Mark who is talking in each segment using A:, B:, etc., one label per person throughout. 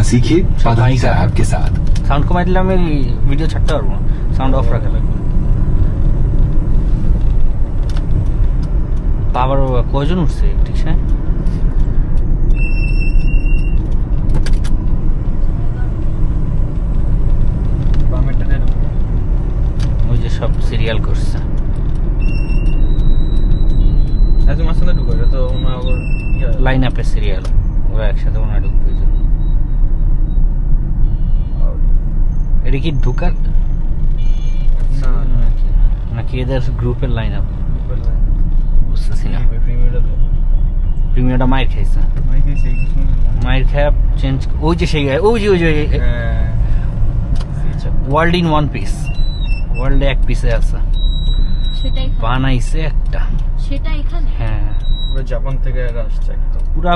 A: चलाना सीखिए पधानी साहब के साथ।
B: সাউন্ড কমাই দিলে আমি ভিডিও ছাড়তে পারবো না, সাউন্ড অফ রাখা লাগবে। বাবার কয়জন উঠছে ঠিক আছে? ওই যে সব সিরিয়াল করছে লাইন আপে সিরিয়াল, ওরা একসাথে ওনা ঢুকবে। এটা কি ঢুকার নাকি এদের গ্রুপের লাইন আপ? বুঝতেছি না। প্রিমিয়ারটা মায়ের খাইছে, মায়ের খায় চেঞ্জ। ওই যে সেই ওয়ার্ল্ড ইন ওয়ান পিস, ওয়ার্ল্ডে এক পিসে আছে, বানাইছে একটা সেটা এখানে। হ্যাঁ,
C: জাপান থেকে আসছে একদম
B: পুরা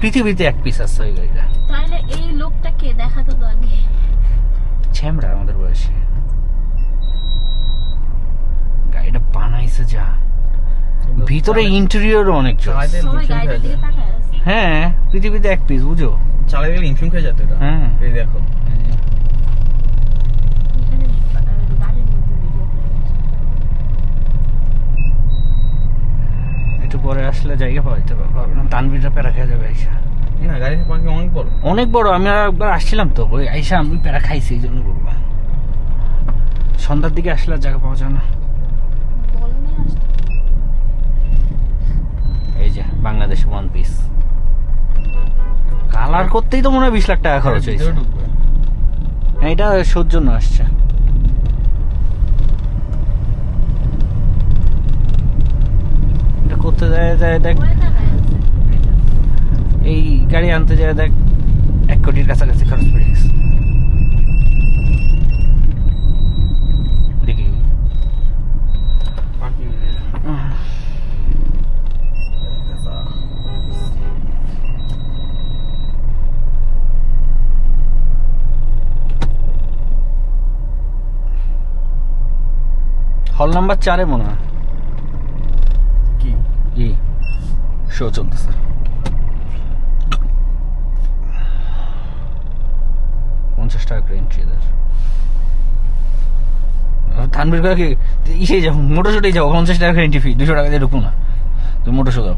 B: পৃথিবীতে এক পিস আছে ওই গাড়িটা।
D: তাহলে এই লোকটাকে দেখাতো তো আগে।
B: ছ্যামরা আমাদের বয়সে গাড়িটা বানাইছে যা, ভিতরে ইন্টেরিয়র অনেক। হ্যাঁ, পৃথিবীতে এক পিস, বুঝো।
C: চালাই গেলে ইনফিউম খেয়ে যেত। হ্যাঁ, এই দেখো
B: একটু পরে আসলে জায়গা পাওয়া যেতে পারবে না, তানভীরটা প্যারা খেয়ে যাবে আইসা।
C: না, গাড়ি অনেক বড়,
B: অনেক বড়। আমি একবার আসছিলাম তো, ওই আইসা আমি প্যারা খাইছি, এই জন্য বলবো। সন্ধ্যার দিকে আসলে জায়গা পাওয়া যায় না। এই যে বাংলাদেশ ওয়ান পিস কালার করতেই তো মনে হয় 20 লাখ টাকা খরচ হয়েছে। এটা শোর জন্য আসছে। এটা করতে যায় দেখ, এই গাড়ি আনতে যায় দেখ 1 কোটির কাছাকাছি খরচ পড়ে গেছে। দেখি হল নাম্বার 4 মনে হয় কি শো চলতেছে। $50 করে এন্ট্রি দেয়। তানভীর কি ইসে যাও, মোটরশোটেই যাও, $50 করে এন্ট্রি ফি, $200 দিয়ে ঢুকবো না, তুমি মোটরশো দাও।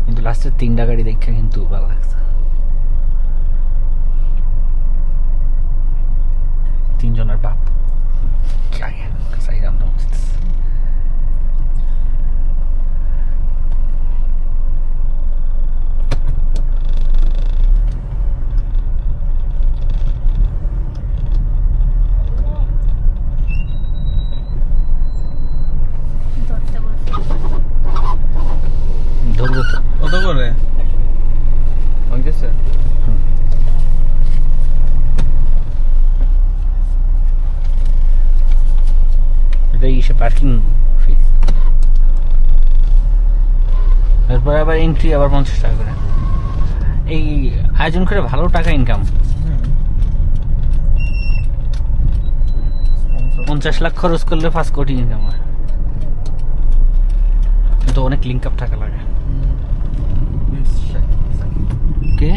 B: কিন্তু লাস্টের 3টা গাড়ি দেখে কিন্তু ভালো লাগছে। 3 জনের বাপ ধরবো তো
C: কত করে
B: পার্কিং ফি, এরপরে আবার এন্ট্রি আবার $50 করে। এই আয়োজন করে ভালো টাকা ইনকাম। 50 লাখ খরচ করলে 5 কোটি ইনকাম হয়, কিন্তু অনেক লিঙ্ক আপ টাকা লাগে। কে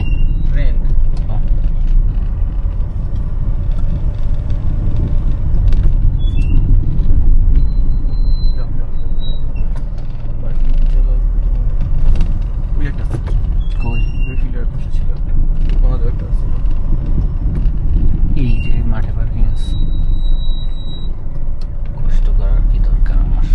B: এই যে মাঠে পার্কিং আছে, কষ্ট করার কি দরকার আমার।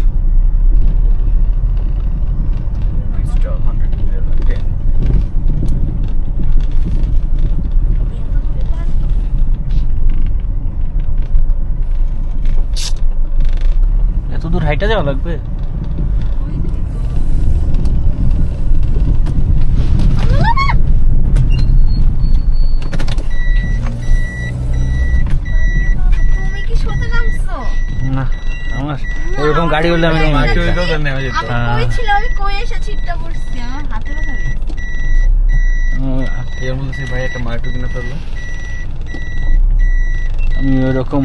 B: এত দূর হাইটা যাওয়া লাগবে? না, আমার ওরকম গাড়ি হলে আমি
C: ভাই একটা মার্কেট কিনে ফেললো,
B: আমি ওরকম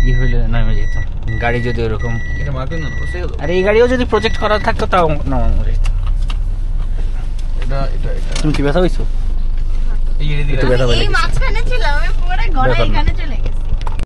B: ই হইলে নামে যেতাম। গাড়ি যদি ওরকম,
C: এটা মার্কেট না,
B: আর এই গাড়িও যদি প্রজেক্ট করা থাকতো তাও নামানো যেত।
C: এটা এটা এটা
B: তুমি কি ব্যথা হইছো?
C: এই এদিকে
B: একটু ব্যথা
D: আমি
B: পেয়ে
D: এই
B: গেছে।
D: মাঝখানে ছিলাম, আমি পুরো গলা
B: ব্যাপার না।
D: এখানে চলে গেছে।